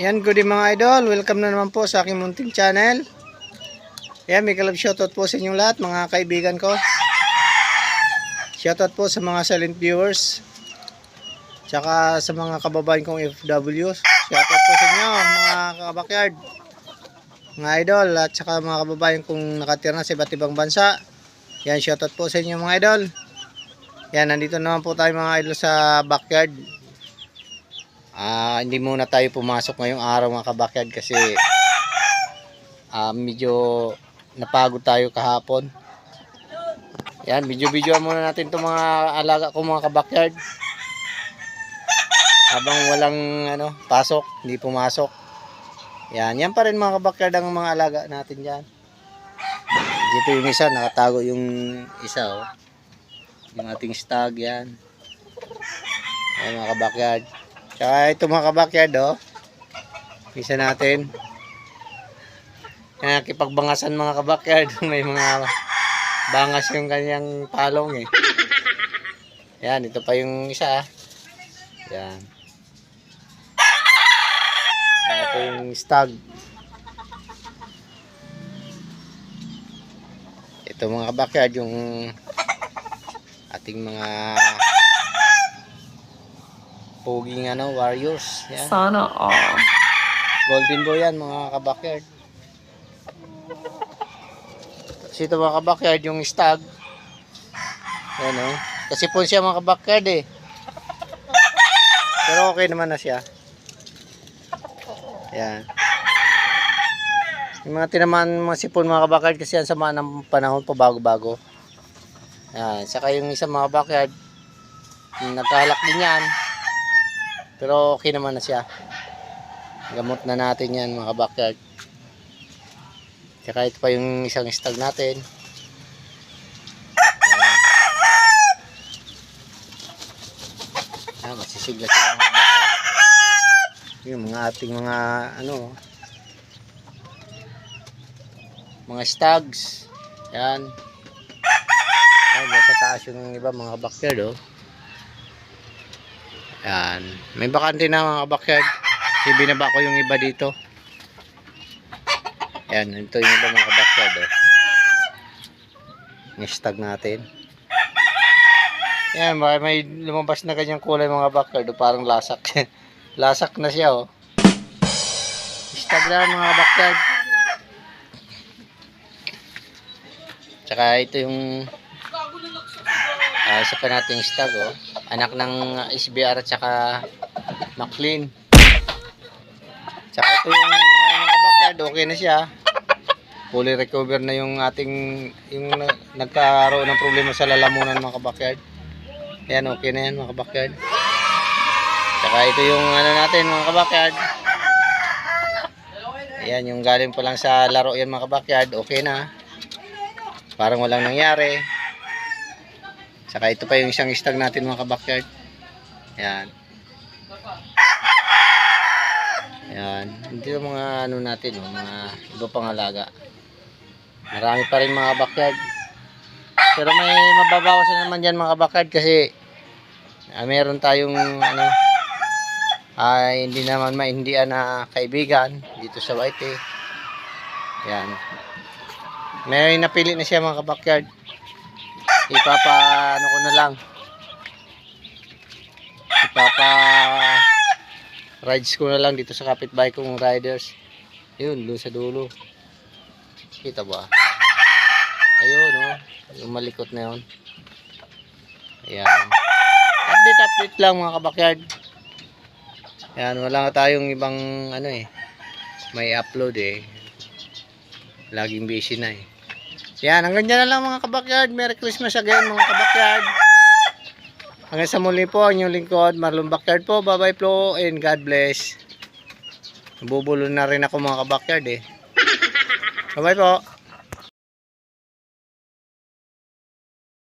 Yan, good day mga idol. Welcome na naman po sa aking munting channel. Yan, may kalab shoutout po sa inyong lahat, mga kaibigan ko. Shoutout po sa mga silent viewers. Tsaka sa mga kababayan kong FWs. Shoutout po sa inyo, mga kabakyard, mga idol. At tsaka mga kababayan kong nakatira na sa iba't ibang bansa. Yan, shoutout po sa inyo mga idol. Yan, nandito naman po tayo mga idol sa backyard. Hindi muna tayo pumasok ngayong araw mga kabakyard kasi medyo napagod tayo kahapon. Yan, video muna natin itong mga alaga ko mga kabakyard. Habang walang pasok, hindi pumasok. Yan pa rin mga kabakyard ang mga alaga natin dyan. Dito yung isa, nakatago yung isa oh. Yung ating stag yan. Yan mga kabakyard. Tsaka ito mga kabakyard oh. Isa natin. Nakipagbangasan mga kabakyard. May mga bangas yung kanyang palong eh. Yan, ito pa yung isa. Yan. Ito yung stag. Ito mga kabakyard yung ating mga puging warriors. Yan. Sana all. Golden boy yan mga kabakyard. Kasi ito mga kabakyard yung stag. Yan oh. Kasi po siya mga kabakyard eh. Pero okay naman na siya. Yan. Yung mga tinamaan mga sipon mga kabakyard kasi yan sama ng panahon pa bago-bago. Yan. Saka yung isang mga kabakyard nagkahalak din yan. Pero okay naman na siya. Gamot na natin yan mga kabakyard. Tsaka ito pa yung isang stag natin. Masisigla sila mga kabakyard. Yung mga ating mga mga stags. Yan. Ayan, sa taas yung iba mga kabakyard oh. Yan. May bakante na mga kabakyard. Kasi binaba ko yung iba dito. Yan. Ito yung iba mga kabakyard oh. Yung stag natin. Yan. Baka may lumabas na kanyang kulay mga kabakyard oh. Parang lasak. Lasak na siya oh. Stag na mga kabakyard. Tsaka ito yung isa pa nating stag oh. Anak ng SBR at saka McLean. Tsaka ito yung mga kabakyard, okay na siya. Fully recover na yung ating nagkaroon ng problema sa lalamunan mga kabakyard. Ayan, okay na yan mga kabakyard. Tsaka ito yung natin mga kabakyard. Ayan, yung galing pa lang sa laro yan mga kabakyard, okay na. Parang walang nangyari. Saka ito pa yung isang stag natin mga kabakyard. Yan. Yan. Dito mga natin, mga iba pang alaga. Marami pa rin mga kabakyard. Pero may mababawasan naman dyan mga kabakyard kasi meron tayong hindi naman maindian na kaibigan dito sa White. Yan. May napili na siya mga kabakyard. Ipapa rides ko na lang dito sa kapitbahay kong riders. Yun, doon sa dulo. Kita ba? Ayun, oh. Yung malikot na yun. Ayan. Update lang mga kabakyard. Ayan, wala tayong ibang may upload eh. Laging busy na eh. Yan, hanggang dyan na lang mga kabakyard. Merry Christmas again mga kabakyard. Hanggang sa muli po, ang inyong lingkod, Marlon Backyard po. Bye bye po and God bless. Nabubulo na rin ako mga kabakyard eh. Bye bye po.